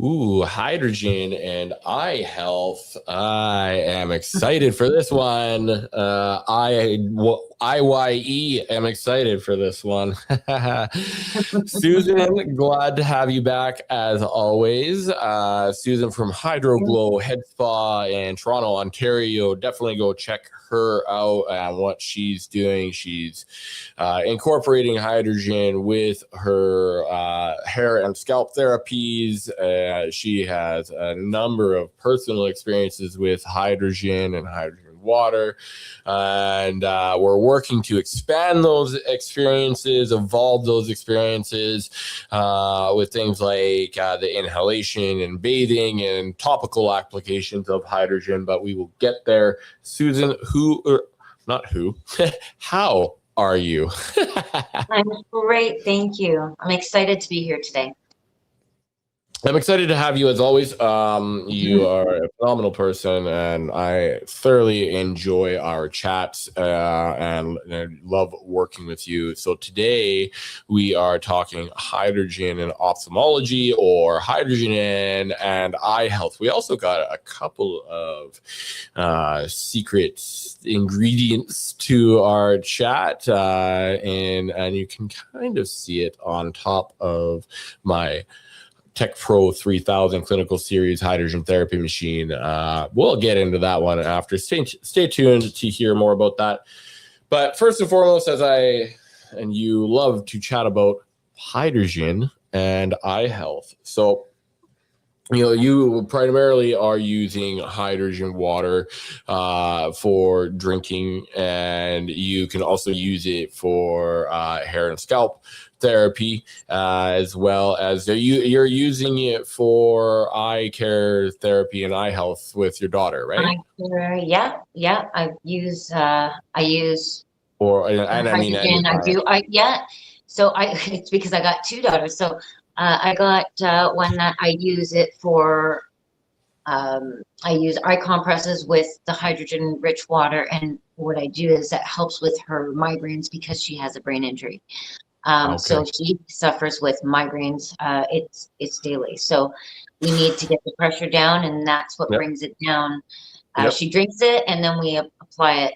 Ooh, hydrogen and eye health. I am excited for this one. IYE am excited for this one. Susan, glad to have you back as always. Susan from HydroGlow Head Spa in Toronto, Ontario. Definitely go check her out and what she's doing. She's incorporating hydrogen with her hair and scalp therapies. She has a number of personal experiences with hydrogen and hydrogen water, and we're working to expand those experiences, evolve those experiences with things like the inhalation and bathing and topical applications of hydrogen. But we will get there. Susan, not who, how are you? I'm great, thank you. I'm excited to be here today. I'm excited to have you as always. You are a phenomenal person, and I thoroughly enjoy our chats and I love working with you. So today we are talking hydrogen and ophthalmology, or hydrogen and eye health. We also got a couple of secret ingredients to our chat, and you can kind of see it on top of my Tech Pro 3000 clinical series hydrogen therapy machine. We'll get into that one after. Stay tuned to hear more about that. But first and foremost, and you love to chat about hydrogen and eye health. So, you primarily are using hydrogen water for drinking, and you can also use it for hair and scalp therapy, as well as you're using it for eye care therapy and eye health with your daughter, right? Yeah. I use Or and I mean, hydrogen. So it's because I got two daughters. So I got one that I use it for. I use eye compresses with the hydrogen rich water, and what I do is that helps with her migraines because she has a brain injury. Okay. So she suffers with migraines. It's daily. So we need to get the pressure down, and that's what brings it down. She drinks it, and then we apply it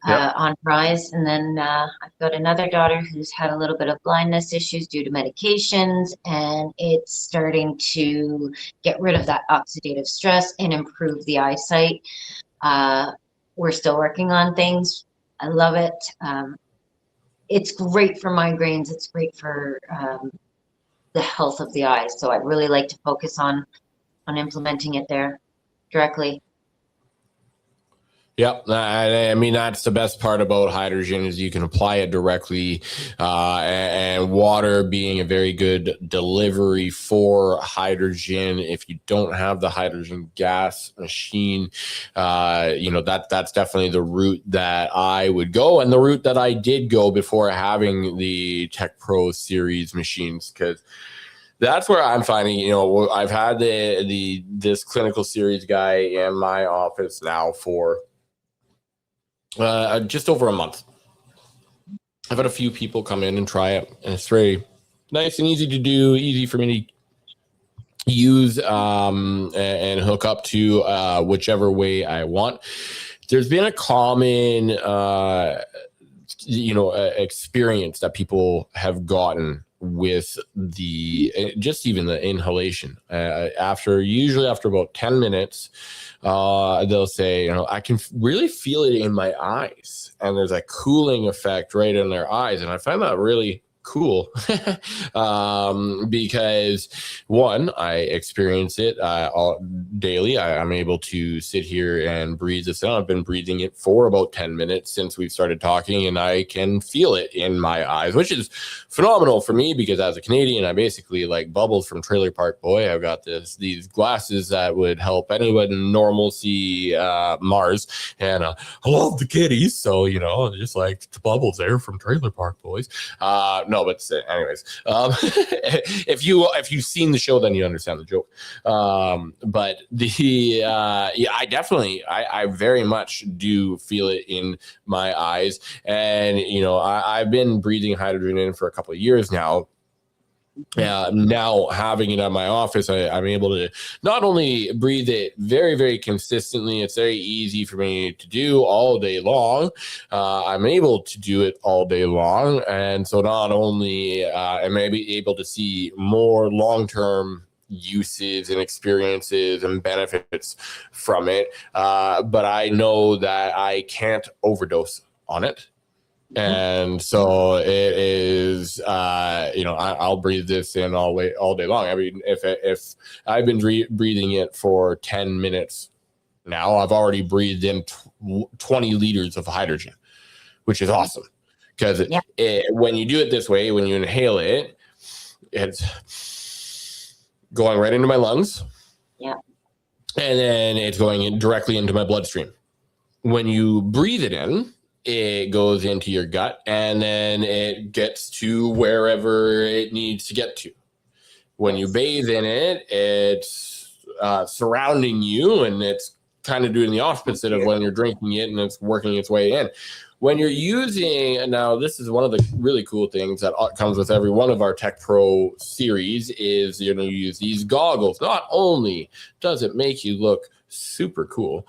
on her eyes. And then I've got another daughter who's had a little bit of blindness issues due to medications, and it's starting to get rid of that oxidative stress and improve the eyesight. We're still working on things. I love it. It's great for migraines. It's great for the health of the eyes. So I really like to focus on implementing it there directly. Yep. I mean, that's the best part about hydrogen is you can apply it directly, and water being a very good delivery for hydrogen. If you don't have the hydrogen gas machine, that's definitely the route that I would go, and the route that I did go before having the Tech Pro series machines, because that's where I'm finding, I've had this clinical series guy in my office now for just over a month. I've had a few people come in and try it, and it's very nice and easy to do, easy for me to use and hook up to whichever way I want. There's been a common experience that people have gotten with even the inhalation. Usually after about 10 minutes, they'll say, I can really feel it in my eyes, and there's a cooling effect right in their eyes. And I find that really cool because one, I experience it daily. I'm able to sit here and breathe this out. I've been breathing it for about 10 minutes since we've started talking, and I can feel it in my eyes, which is phenomenal for me because as a Canadian, I basically like Bubbles from Trailer Park Boy. I've got these glasses that would help anyone normal see Mars, and I love the kitties, so just like the Bubbles there from Trailer Park Boys. No, but anyways, if you've seen the show, then you understand the joke. But I very much do feel it in my eyes, and I've been breathing hydrogen in for a couple of years now. Now having it at my office, I'm able to not only breathe it very, very consistently, it's very easy for me to do all day long. I'm able to do it all day long. And so not only am I able to see more long-term uses and experiences and benefits from it, but I know that I can't overdose on it. And so it is, I'll breathe this in all day long. I mean, if I've been breathing it for 10 minutes now, I've already breathed in 20 liters of hydrogen, which is awesome. Because when you do it this way, when you inhale it, it's going right into my lungs. Yeah. And then it's going directly into my bloodstream. When you breathe it in, it goes into your gut, and then it gets to wherever it needs to get to. When you bathe in it, it's surrounding you, and it's kind of doing the opposite of when you're drinking it, and it's working its way in. When you're using, now this is one of the really cool things that comes with every one of our Tech Pro series is, you use these goggles. Not only does it make you look super cool,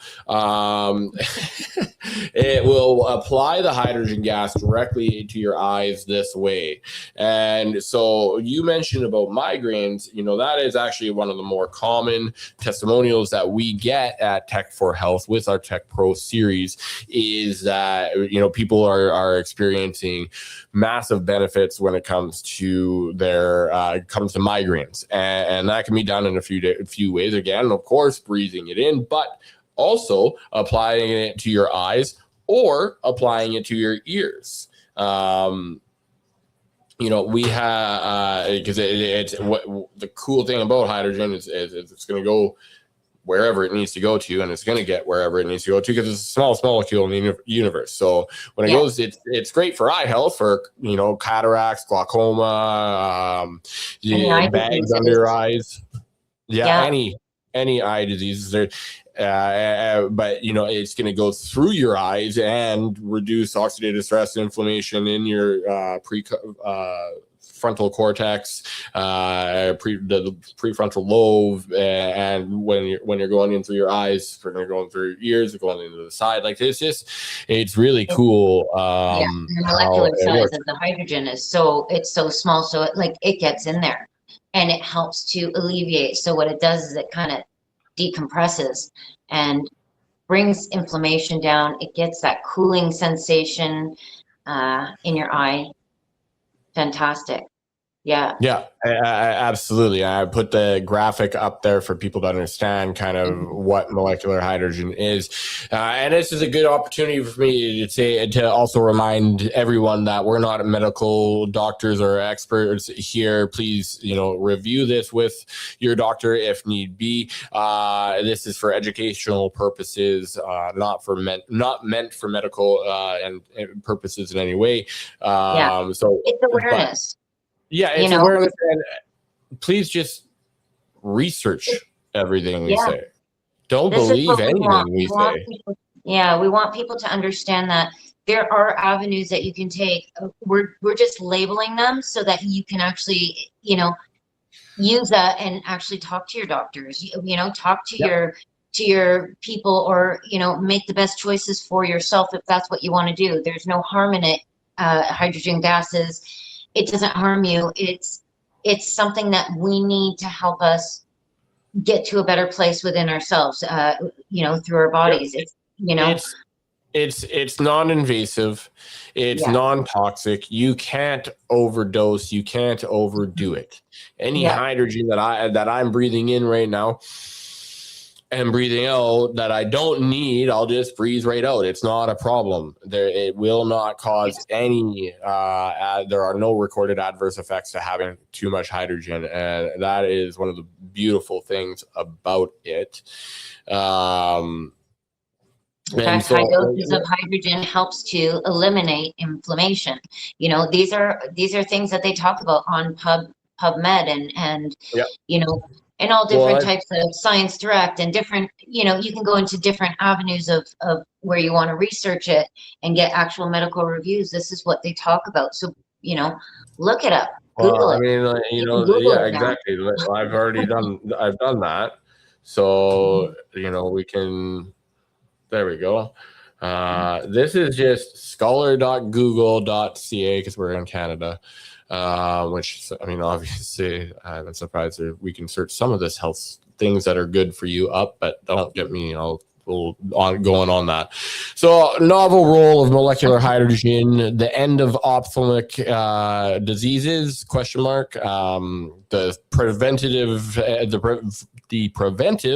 it will apply the hydrogen gas directly to your eyes this way. And so you mentioned about migraines, that is actually one of the more common testimonials that we get at Tech for Health with our Tech Pro series, is that people are experiencing massive benefits when it comes to their migraines, and that can be done in a few ways. Again, of course, breathing it in, but also applying it to your eyes or applying it to your ears. We have, because it's what the cool thing about hydrogen is it's going to go wherever it needs to go to, and it's going to get wherever it needs to go to, because it's the smallest molecule in the universe. So when it goes, it's great for eye health, for cataracts, glaucoma, bags under your eyes. Any eye diseases there. But it's going to go through your eyes and reduce oxidative stress and inflammation in your frontal cortex, the prefrontal lobe, and when you're going in through your eyes, when you're going through your ears, going into the side, like this, it's really cool. The molecular size of the hydrogen is so small, so it gets in there, and it helps to alleviate. So what it does is it kind of decompresses and brings inflammation down. It gets that cooling sensation in your eye. Fantastic. Yeah, absolutely. I put the graphic up there for people to understand kind of what molecular hydrogen is, and this is a good opportunity for me to also remind everyone that we're not medical doctors or experts here. Please, review this with your doctor if need be. This is for educational purposes, not meant for medical and purposes in any way. So it's awareness. It's awareness, and please just research everything we say. Don't believe anything we say. We want people to understand that there are avenues that you can take. We're just labeling them so that you can actually, use that and actually talk to your doctors. Talk to your people, or make the best choices for yourself if that's what you want to do. There's no harm in it. Hydrogen gases, it doesn't harm you. It's something that we need to help us get to a better place within ourselves, through our bodies. It's non-invasive, it's non-toxic. You can't overdose, you can't overdo it. Any hydrogen that I'm breathing in right now and breathing out that I don't need, I'll just breathe right out. It's not a problem. It will not cause any, there are no recorded adverse effects to having too much hydrogen. And that is one of the beautiful things about it. High doses of hydrogen helps to eliminate inflammation. These are things that they talk about on PubMed and and all different types of Science Direct, and different, you can go into different avenues of where you want to research it and get actual medical reviews. This is what they talk about. So, look it up. Well, Google I it. mean, You can Google yeah, it now. exactly. I've done that. So, we can, there we go. This is just scholar.google.ca because we're in Canada, which, I mean, obviously, I'm surprised that we can search some of this health things that are good for you up, but don't get me, going on that. So, novel role of molecular hydrogen, the end of ophthalmic diseases, question mark, the preventive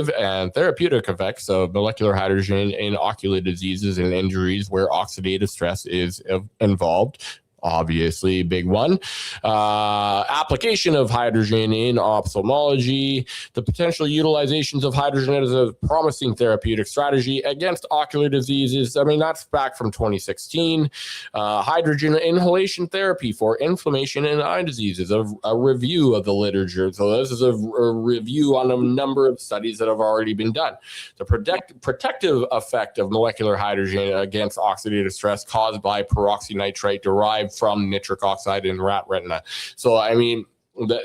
and therapeutic effects of molecular hydrogen in ocular diseases and injuries where oxidative stress is involved. Obviously, big one. Application of hydrogen in ophthalmology, the potential utilizations of hydrogen as a promising therapeutic strategy against ocular diseases. I mean, that's back from 2016. Hydrogen inhalation therapy for inflammation and eye diseases, a review of the literature. So this is a review on a number of studies that have already been done. The protective effect of molecular hydrogen against oxidative stress caused by peroxynitrite derived from nitric oxide in rat retina. So, I mean,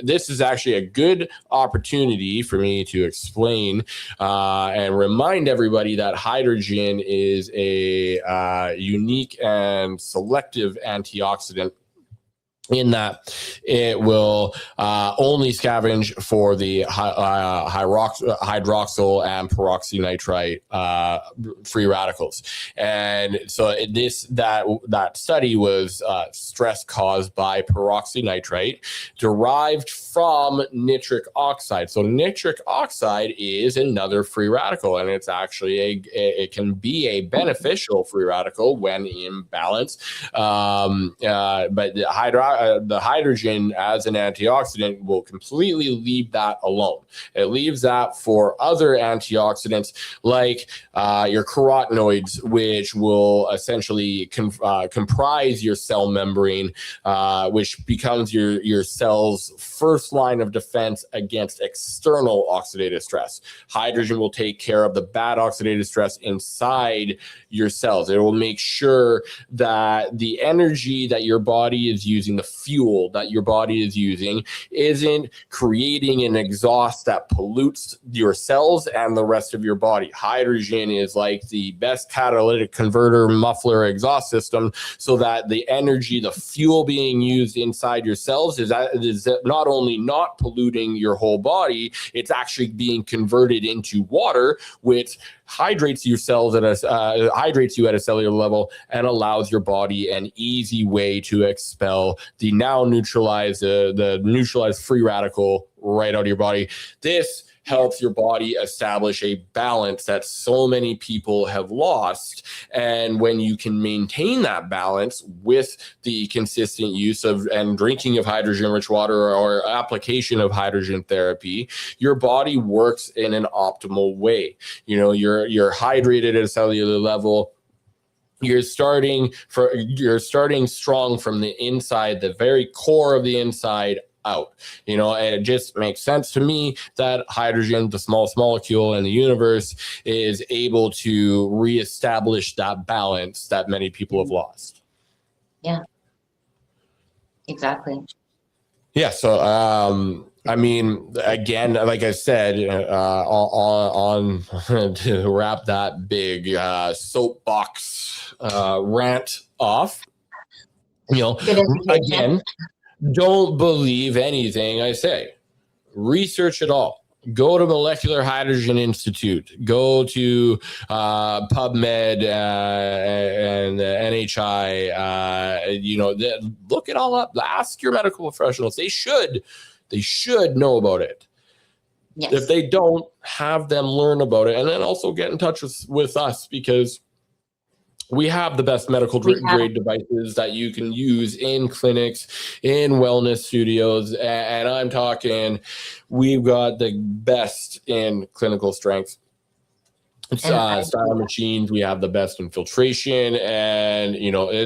this is actually a good opportunity for me to explain and remind everybody that hydrogen is a unique and selective antioxidant, in that it will only scavenge for the hydroxyl and peroxynitrite free radicals. And so that study was stress caused by peroxynitrite derived from nitric oxide. So nitric oxide is another free radical, and it's actually it can be a beneficial free radical when in balance. But the hydrogen as an antioxidant will completely leave that alone. It leaves that for other antioxidants like your carotenoids, which will essentially comprise your cell membrane, which becomes your cell's first line of defense against external oxidative stress. Hydrogen will take care of the bad oxidative stress inside your cells. It will make sure that the energy that your body is using, the fuel that your body is using, isn't creating an exhaust that pollutes your cells and the rest of your body. Hydrogen is like the best catalytic converter muffler exhaust system, so that the energy, the fuel being used inside your cells is not only not polluting your whole body, it's actually being converted into water, which hydrates your cells hydrates you at a cellular level and allows your body an easy way to expel the now neutralized free radical right out of your body. This helps your body establish a balance that so many people have lost. And when you can maintain that balance with the consistent use of and drinking of hydrogen-rich water or application of hydrogen therapy, your body works in an optimal way. You're hydrated at a cellular level. You're starting strong from the inside, the very core of the inside out. And it just makes sense to me that hydrogen, the smallest molecule in the universe, is able to reestablish that balance that many people have lost. Yeah, exactly. Yeah. So, I mean, again, like I said, on to wrap that big soapbox rant off, again, don't believe anything I say. Research it all. Go to Molecular Hydrogen Institute. Go to PubMed and the NHI. Look it all up. Ask your medical professionals. They should know about it. Yes. If they don't, have them learn about it, and then also get in touch with us, because we have the best medical grade devices that you can use in clinics, in wellness studios. And I'm talking, we've got the best in clinical strength style machines. We have the best in filtration. And,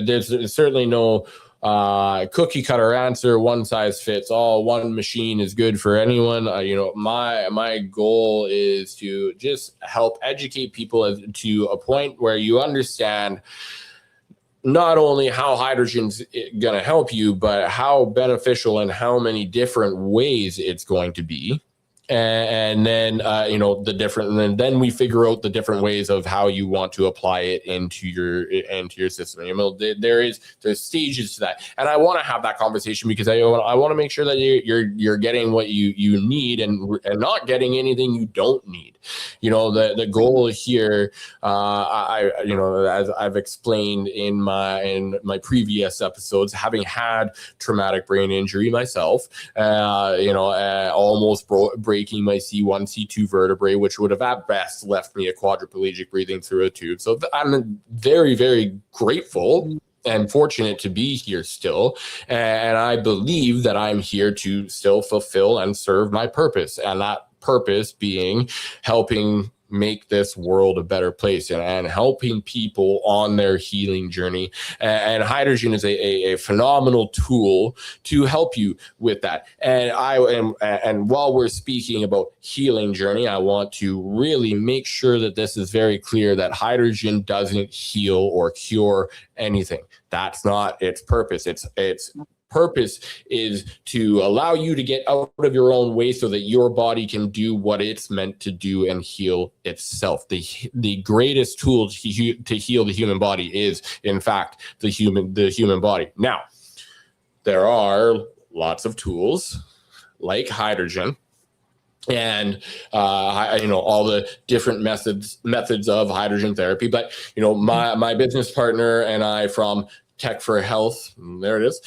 there's certainly no cookie cutter answer, one size fits all. One machine is good for anyone. My goal is to just help educate people to a point where you understand not only how hydrogen's going to help you, but how beneficial and how many different ways it's going to be. And then the different, and then we figure out the different ways of how you want to apply it into your system. There's stages to that, and I want to have that conversation because I want to make sure that you're getting what you need and not getting anything you don't need. The goal here, as I've explained in my previous episodes, having had traumatic brain injury myself, almost breaking my C1, C2 vertebrae, which would have at best left me a quadriplegic breathing through a tube. So I'm very, very grateful and fortunate to be here still. And I believe that I'm here to still fulfill and serve my purpose. And that purpose being helping make this world a better place and helping people on their healing journey. And hydrogen is a phenomenal tool to help you with that. And while we're speaking about healing journey, I want to really make sure that this is very clear that hydrogen doesn't heal or cure anything. That's not its purpose. Its purpose is to allow you to get out of your own way so that your body can do what it's meant to do and heal itself. The greatest tool to heal the human body is, in fact, the human body. Now, there are lots of tools like hydrogen and all the different methods of hydrogen therapy. But my business partner and I from Tech for Health, there it is.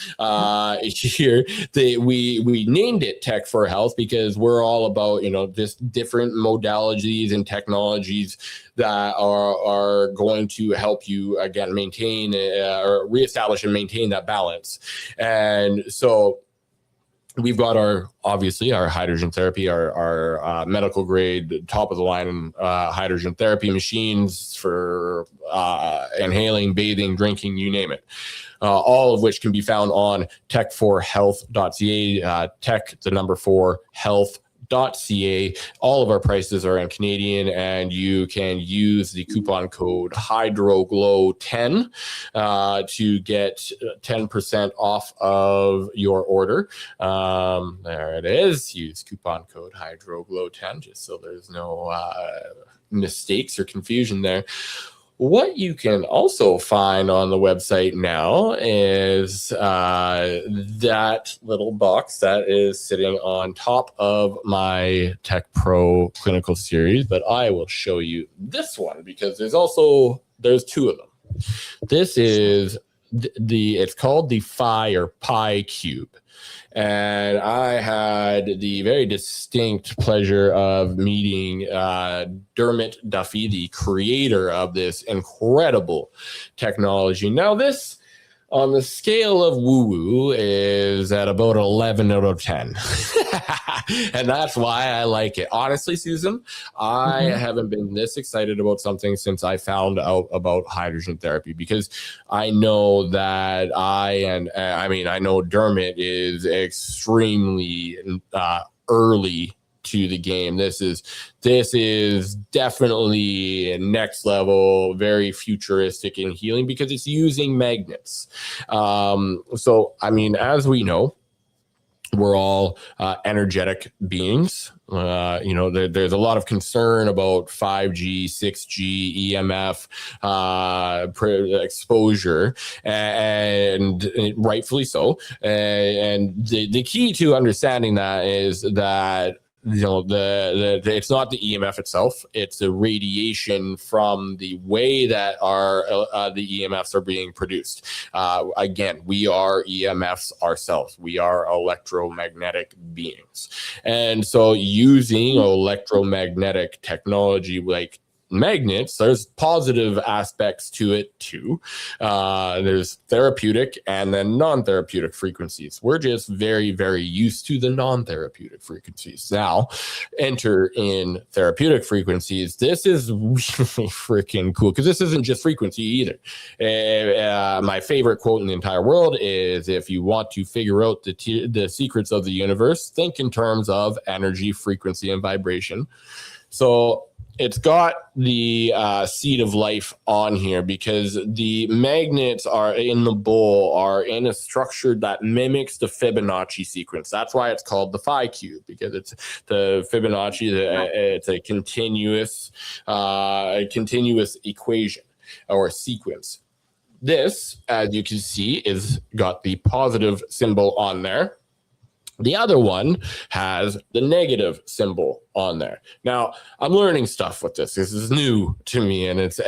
Here, we named it Tech for Health because we're all about just different modalities and technologies that are going to help you again maintain or reestablish and maintain that balance. And so we've got our hydrogen therapy, our medical grade, top of the line hydrogen therapy machines for inhaling, bathing, drinking, you name it. All of which can be found on tech4health.ca, tech, the number 4, health.ca. All of our prices are in Canadian, and you can use the coupon code HydroGlow10 to get 10% off of your order. There it is. Use coupon code HydroGlow10 just so there's no mistakes or confusion there. What you can also find on the website now is that little box that is sitting on top of my Tech Pro clinical series, but I will show you this one because there's two of them. This is it's called the Pi Cube. And I had the very distinct pleasure of meeting Dermot Duffy, the creator of this incredible technology. Now, this, on the scale of woo-woo, is at about 11 out of 10. And that's why I like it. Honestly, Susan, I haven't been this excited about something since I found out about hydrogen therapy, because I know that I know Dermot is extremely early to the game. This is definitely next level, very futuristic in healing because it's using magnets. So, as we know, we're all energetic beings. There's a lot of concern about 5G, 6G, EMF exposure, and rightfully so. And the key to understanding that is that it's not the EMF itself, it's the radiation from the way that the EMFs are being produced. Again, we are EMFs ourselves. We are electromagnetic beings. And so using electromagnetic technology like magnets, there's positive aspects to it too. There's therapeutic and then non-therapeutic frequencies. We're just very, very used to the non-therapeutic frequencies. Now, enter in therapeutic frequencies. This is really freaking cool because this isn't just frequency either. My favorite quote in the entire world is, if you want to figure out the secrets of the universe, think in terms of energy, frequency, and vibration. So it's got the seed of life on here because the magnets are in the bowl are in a structure that mimics the Fibonacci sequence. That's why it's called the phi cube, because it's the Fibonacci. It's a continuous equation or sequence. This, as you can see, is got the positive symbol on there. The other one has the negative symbol on there. Now, I'm learning stuff with this. This is new to me, and it's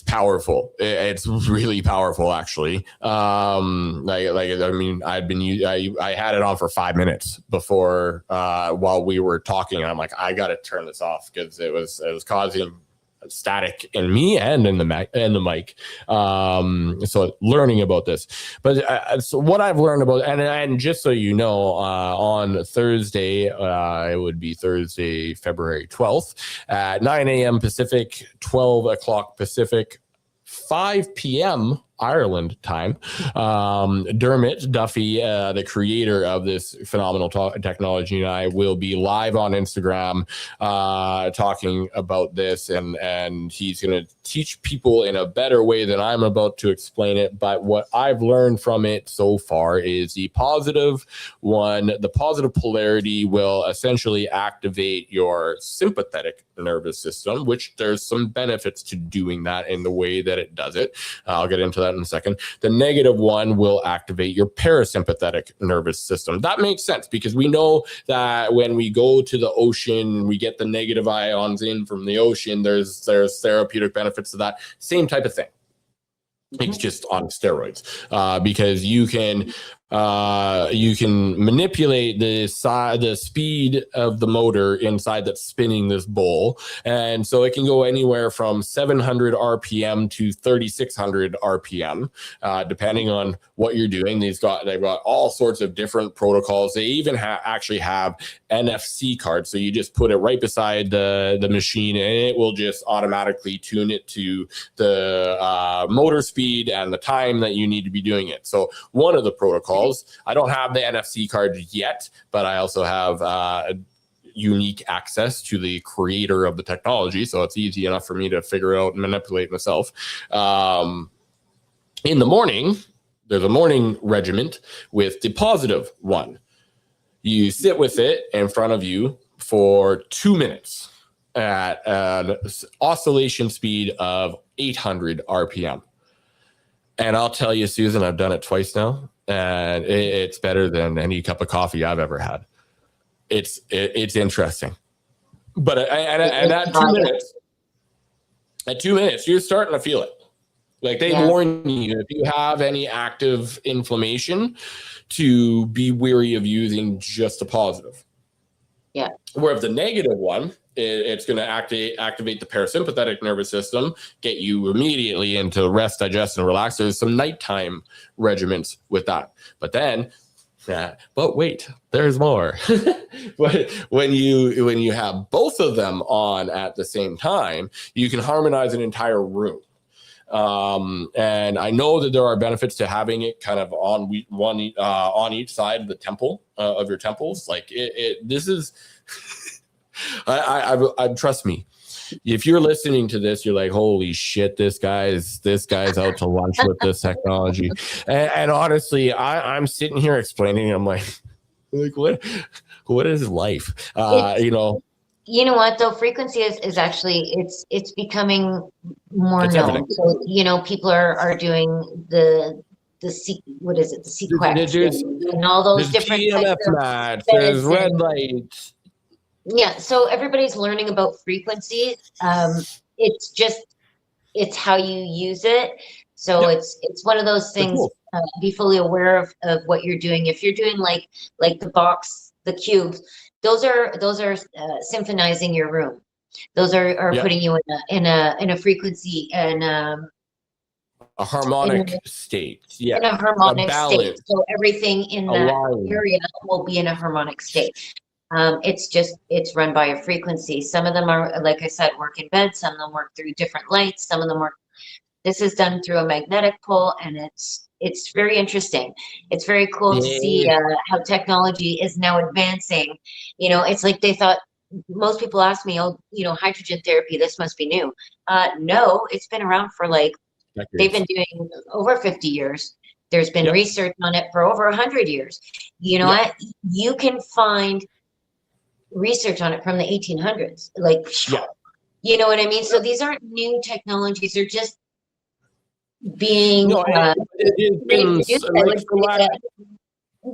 powerful. It's really powerful, actually. I mean, I had it on for 5 minutes before while we were talking, and I'm like, I got to turn this off because it was causing static in me and in the mic. So learning about this, but so what I've learned about, and just so you know, on Thursday, it would be Thursday, February 12th at 9 a.m. Pacific, 12 o'clock Pacific, 5 p.m. Ireland time. Dermot Duffy, the creator of this phenomenal technology, and I will be live on Instagram talking about this, and he's going to teach people in a better way than I'm about to explain it. But what I've learned from it so far is the positive polarity will essentially activate your sympathetic nervous system, which there's some benefits to doing that in the way that it does it. I'll get into that in a second. The negative one will activate your parasympathetic nervous system. That makes sense because we know that when we go to the ocean, we get the negative ions in from the ocean. There's therapeutic benefits to that. Same type of thing. It's just on steroids because you can manipulate the speed of the motor inside that's spinning this bowl, and so it can go anywhere from 700 RPM to 3600 RPM, depending on what you're doing. They've got all sorts of different protocols. They even actually have NFC cards, so you just put it right beside the machine, and it will just automatically tune it to the motor speed and the time that you need to be doing it. So one of the protocols, I don't have the NFC card yet, but I also have unique access to the creator of the technology, so it's easy enough for me to figure out and manipulate myself. In the morning, there's a morning regiment with the positive one. You sit with it in front of you for 2 minutes at an oscillation speed of 800 RPM. And I'll tell you, Susan, I've done it twice now, and it's better than any cup of coffee I've ever had. It's interesting. But at 2 minutes, you're starting to feel it. Like they warn you, if you have any active inflammation, to be wary of using just a positive. Yeah. Where if the negative one, it's going to activate the parasympathetic nervous system, get you immediately into rest, digest, and relax. There's some nighttime regimens with that. But then, but wait, there's more. But when you have both of them on at the same time, you can harmonize an entire room. And I know that there are benefits to having it kind of on each side of the temple of your temples. Like this is, I trust me. If you're listening to this, you're like, holy shit, this guy's out to lunch with this technology. And honestly, I'm sitting here explaining. I'm like what is life? You know what though, frequency is actually it's becoming more known. Evident. So people are doing the what is it, the sequence and all those different TMF mats, there's red lights. Yeah, so everybody's learning about frequency. It's how you use it. So it's one of those things. Be fully aware of what you're doing. If you're doing like the box, the cubes, those are symphonizing your room. Those are putting you in a frequency and a harmonic state. Yeah, in a harmonic state. So everything in that area will be in a harmonic state. It's run by a frequency. Some of them are, like I said, work in bed. Some of them work through different lights. Some of them work. This is done through a magnetic pole, and it's very interesting. It's very cool to see how technology is now advancing. It's like they thought most people ask me, oh, hydrogen therapy, this must be new. No, it's been around for like, they've Decades. been doing over 50 years. There's been Yep. research on it for over 100 years. You know Yep. what? You can find research on it from the 1800s. Like, Yeah. you know what I mean? So these aren't new technologies. They're just being No, it's been reintroduced. I like would for say lack. that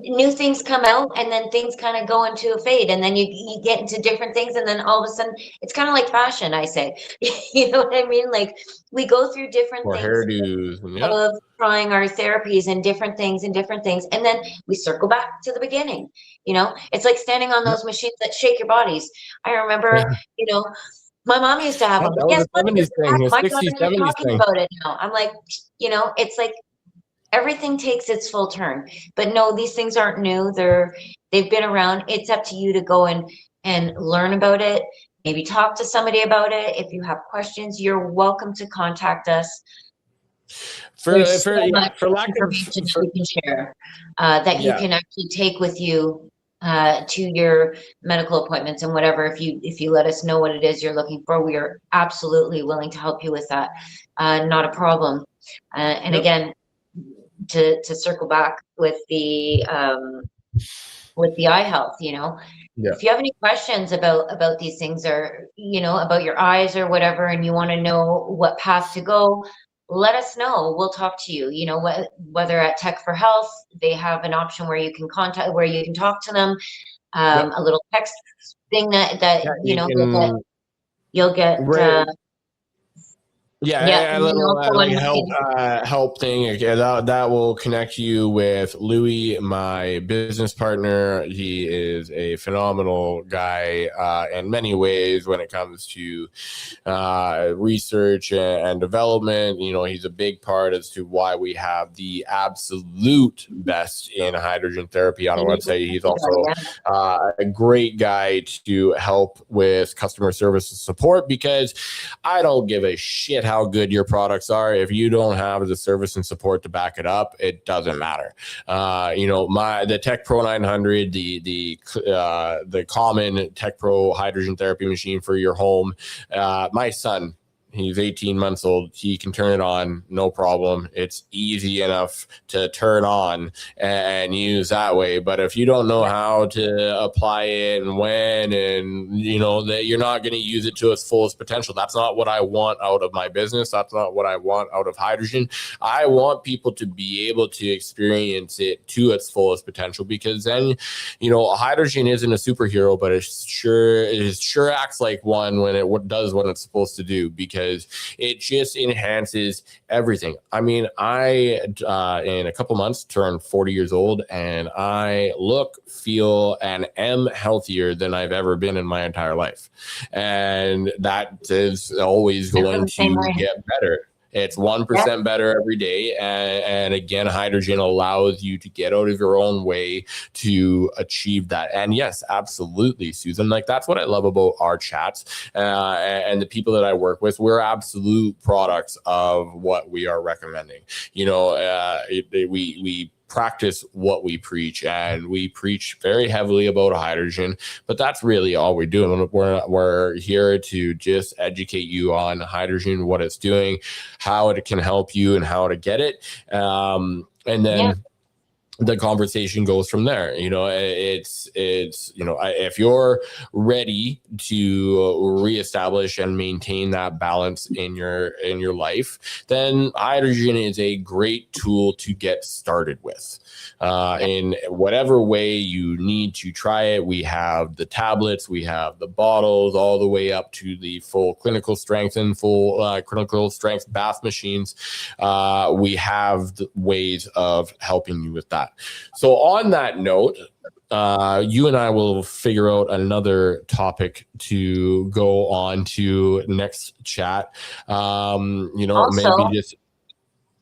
new things come out and then things kind of go into a fade and then you get into different things and then all of a sudden it's kind of like fashion, I say. You know what I mean? Like we go through different Or things hairdos. And yeah. of trying our therapies and different things and then we circle back to the beginning. It's like standing on those machines that shake your bodies. I remember, my mom used to have That them. was Guess a what? 70s thing, a My 60s, daughter's 70s talking thing. about it now. I'm like, it's like everything takes its full turn. But no, these things aren't new. They've been around. It's up to you to go and learn about it. Maybe talk to somebody about it. If you have questions, you're welcome to contact us. There's so much For lack of information that we can share that you yeah. can actually take with you to your medical appointments and whatever. If you let us know what it is you're looking for, we are absolutely willing to help you with that. Not a problem. And Yep. again, to circle back with the eye health, Yeah. if you have any questions about these things or about your eyes or whatever, and you want to know what path to go, let us know. We'll talk to you. Whether at Tech for Health, they have an option where you can talk to them, Yep. a little text thing that Yeah, you you know can you'll get yeah, yeah, a and then little also like on help thing. Okay, that will connect you with Louis, my business partner. He is a phenomenal guy in many ways when it comes to research and development. He's a big part as to why we have the absolute best in hydrogen therapy on our website. He's also a great guy to help with customer service and support, because I don't give a shit how good your products are. If you don't have the service and support to back it up, it doesn't matter. The Tech Pro 900, the common Tech Pro hydrogen therapy machine for your home. My son, he's 18 months old. He can turn it on, no problem. It's easy enough to turn on and use that way. But if you don't know how to apply it and when, and that you're not going to use it to its fullest potential, that's not what I want out of my business. That's not what I want out of hydrogen. I want people to be able to experience it to its fullest potential, because then, hydrogen isn't a superhero, but it sure acts like one when it does what it's supposed to do, because it just enhances everything. I mean, I in a couple months turned 40 years old, and I look, feel, and am healthier than I've ever been in my entire life. And that is always going to get better. It's 1% better every day. And again, hydrogen allows you to get out of your own way to achieve that. And yes, absolutely, Susan. Like, that's what I love about our chats and the people that I work with. We're absolute products of what we are recommending. We practice what we preach, and we preach very heavily about hydrogen, but that's really all we're doing. We're here to just educate you on hydrogen, what it's doing, how it can help you, and how to get it. And then the conversation goes from there. If you're ready to reestablish and maintain that balance in your life, then hydrogen is a great tool to get started with. In whatever way you need to try it, we have the tablets, we have the bottles, all the way up to the full clinical strength and full clinical strength bath machines. We have the ways of helping you with that. So on that note, you and I will figure out another topic to go on to next chat. Also,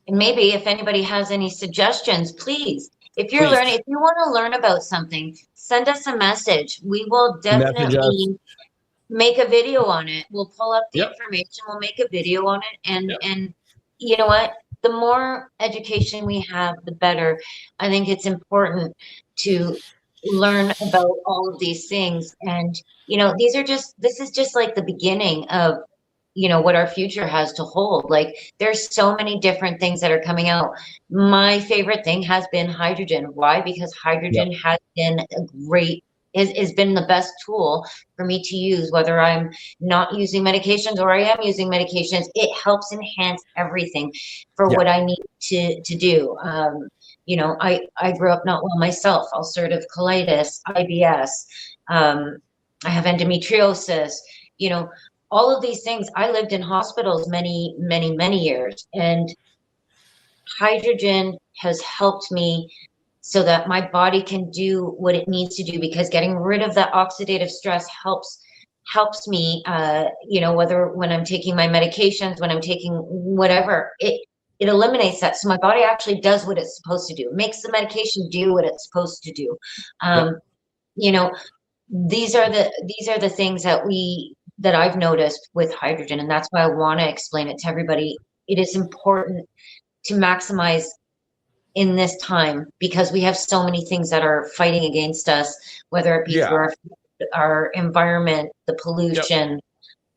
maybe if anybody has any suggestions, please, if you want to learn about something, send us a message. We will definitely make a video on it. We'll pull up the information. We'll make a video on it. And you know what? The more education we have, the better. I think it's important to learn about all of these things. And, this is just like the beginning of, what our future has to hold. Like, there's so many different things that are coming out. My favorite thing has been hydrogen. Why? Because hydrogen has been has been the best tool for me to use, whether I'm not using medications or I am using medications. It helps enhance everything for what I need to do. I grew up not well myself, ulcerative colitis, IBS. I have endometriosis, you know, all of these things. I lived in hospitals many, many, many years, and hydrogen has helped me so that my body can do what it needs to do, because getting rid of that oxidative stress helps me, whether when I'm taking my medications, when I'm taking whatever, it eliminates that. So my body actually does what it's supposed to do. It makes the medication do what it's supposed to do. You know, these are the things that I've noticed with hydrogen, and that's why I want to explain it to everybody. It is important to maximize in this time, because we have so many things that are fighting against us, whether it be through our environment, the pollution,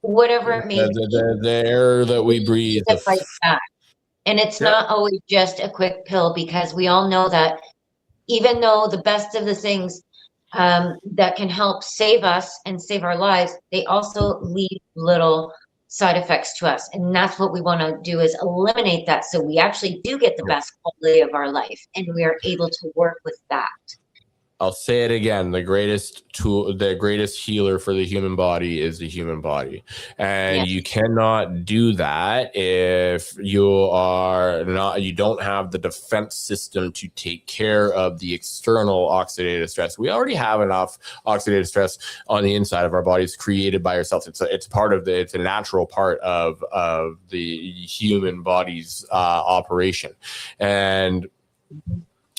whatever it may be. The air that we breathe. To fight back. And it's not always just a quick pill, because we all know that even though the best of the things that can help save us and save our lives, they also leave little side effects to us. And that's what we want to do, is eliminate that, so we actually do get the best quality of our life, and we are able to work with that. I'll say it again. The greatest tool, the greatest healer for the human body is the human body. And you cannot do that if you don't have the defense system to take care of the external oxidative stress. We already have enough oxidative stress on the inside of our bodies created by ourselves. It's a natural part of the human body's operation. And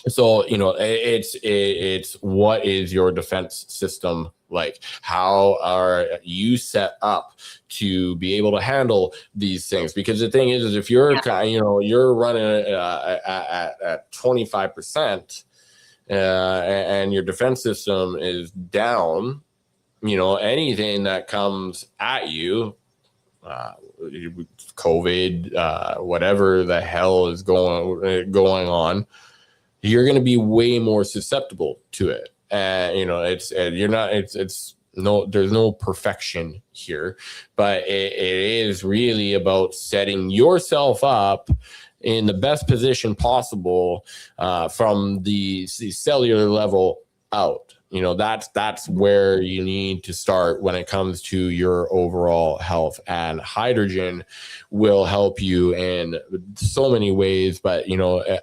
so, it's what is your defense system like? How are you set up to be able to handle these things? Because the thing is if you're, you're running at 25%, and your defense system is down, anything that comes at you, COVID, whatever the hell is going on, you're going to be way more susceptible to it. And, there's no perfection here, but it is really about setting yourself up in the best position possible, from the cellular level out. That's where you need to start when it comes to your overall health, and hydrogen will help you in so many ways. But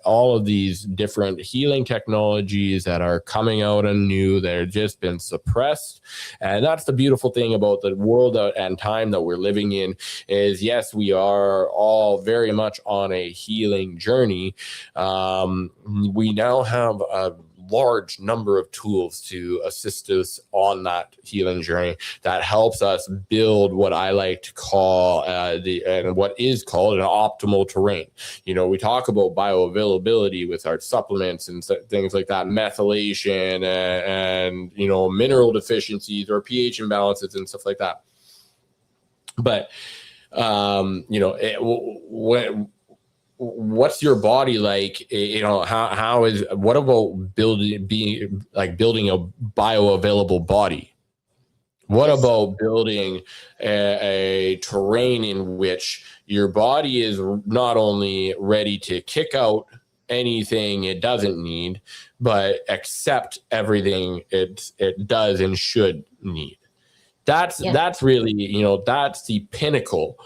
all of these different healing technologies that are coming out anew, they're just been suppressed. And that's the beautiful thing about the world and time that we're living in, is yes, we are all very much on a healing journey. We now have a large number of tools to assist us on that healing journey that helps us build what I like to call what is called an optimal terrain. We talk about bioavailability with our supplements and things like that, methylation and mineral deficiencies or pH imbalances and stuff like that. But what's your body like? What about building a bioavailable body? What about building a terrain in which your body is not only ready to kick out anything it doesn't need, but accept everything it does and should need? That's really, that's the pinnacle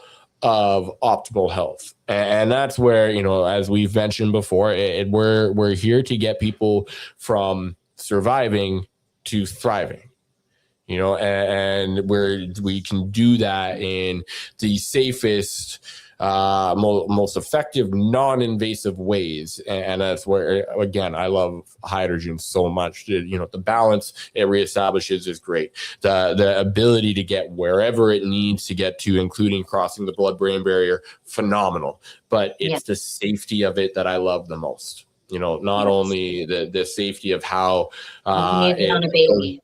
of optimal health. And that's where, as we've mentioned before, we're here to get people from surviving to thriving, and we can do that in the safest, most effective, non-invasive ways. And that's where, again, I love hydrogen so much. The balance it reestablishes is great. The ability to get wherever it needs to get to, including crossing the blood-brain barrier, phenomenal. But it's the safety of it that I love the most. not only the safety of how you can use it on a baby.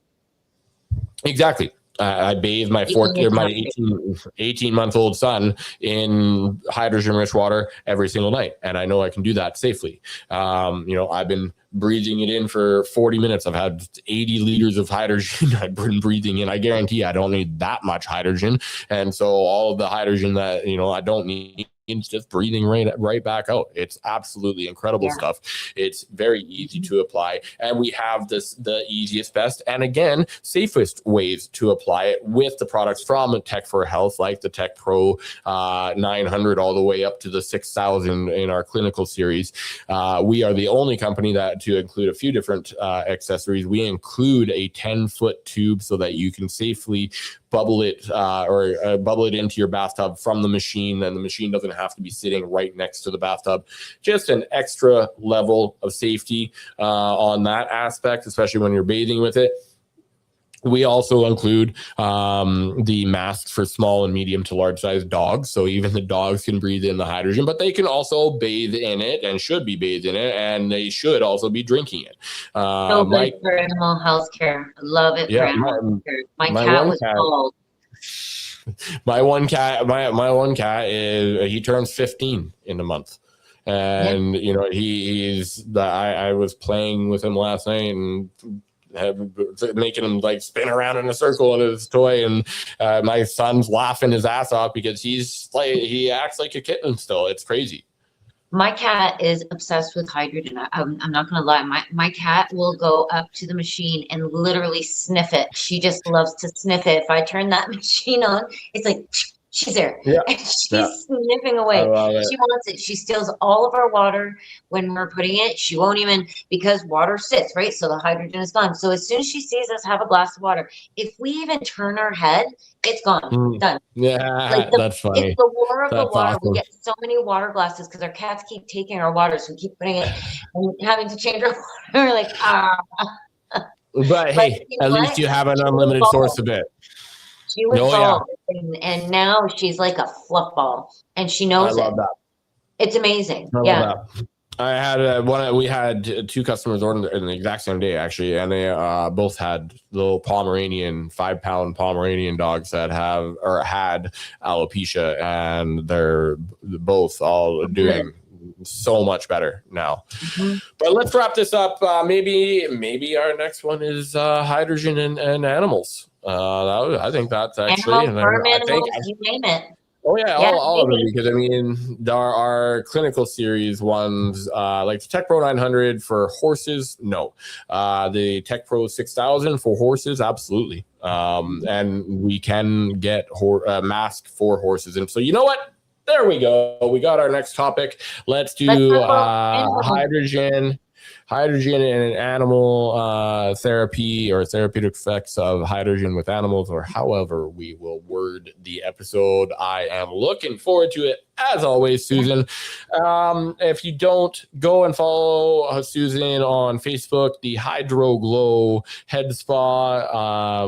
Exactly. I bathe my 18-month-old son in hydrogen-rich water every single night, and I know I can do that safely. I've been breathing it in for 40 minutes. I've had 80 liters of hydrogen I've been breathing in. I guarantee I don't need that much hydrogen, and so all of the hydrogen that I don't need, it's just breathing right back out. It's absolutely incredible stuff. It's very easy to apply, and we have the easiest, best, and again, safest ways to apply it with the products from Tech for Health, like the Tech Pro 900 all the way up to the 6,000 in our clinical series. We are the only company that to include a few different accessories. We include a 10-foot tube so that you can safely bubble it bubble it into your bathtub from the machine, and the machine doesn't have to be sitting right next to the bathtub. Just an extra level of safety on that aspect, especially when you're bathing with it. We also include the masks for small and medium to large size dogs. So even the dogs can breathe in the hydrogen, but they can also bathe in it and should be bathed in it. And they should also be drinking it. So good for animal health care. I love it for animal health care. My cat was bald. My one cat is, he turns 15 in a month. And, I was playing with him last night and making him like spin around in a circle in his toy, and my son's laughing his ass off because he acts like a kitten still. It's crazy. My cat is obsessed with hydrogen. I'm not gonna lie. My cat will go up to the machine and literally sniff it. She just loves to sniff it. If I turn that machine on, it's like she's there. Yeah. And she's sniffing away. She wants it. She steals all of our water when we're putting it. She won't even, because water sits, right? So the hydrogen is gone. So as soon as she sees us have a glass of water, if we even turn our head, it's gone. Done. Yeah, that's funny. It's the war of the water. Awesome. We get so many water glasses because our cats keep taking our water. So we keep putting it and having to change our water. We're like, But hey, at least you have an unlimited source of it. She was bald, and now she's like a fluff ball, and she knows it. I love that. It's amazing. I love that. I had we had two customers order in the exact same day, actually, and they both had little Pomeranian, 5-pound Pomeranian dogs that had alopecia, and they're both all doing so much better now. But let's wrap this up. Maybe our next one is hydrogen and animals. I think that's actually you name it. Oh yeah, all of them, because I mean our clinical series ones, like the Tech Pro 900 for horses, no. The Tech Pro 6,000 for horses, absolutely. And we can get a mask for horses. And so you know what? There we go. We got our next topic. Let's do hydrogen and animal therapy, or therapeutic effects of hydrogen with animals, or however we will word the episode. I am looking forward to it, as always, Susan. If you don't, go and follow Susan on Facebook, the HydroGlow Head Spa.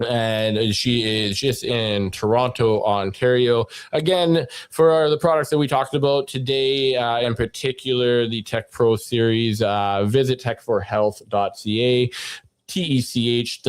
And she is just in Toronto, Ontario. Again, for the products that we talked about today, in particular, the Tech Pro series, visit tech4health.ca, TECH,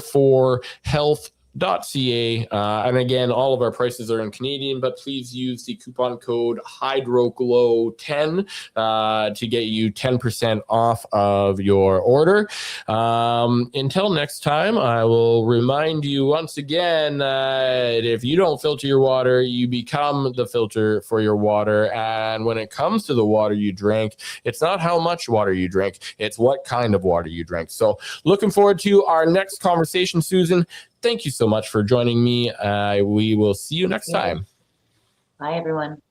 4 health.ca. And again, all of our prices are in Canadian, but please use the coupon code HydroGlow10 to get you 10% off of your order. Until next time, I will remind you once again that if you don't filter your water, you become the filter for your water. And when it comes to the water you drink, it's not how much water you drink, it's what kind of water you drink. So looking forward to our next conversation, Susan. Thank you so much for joining me. We will see you next time. Bye, everyone.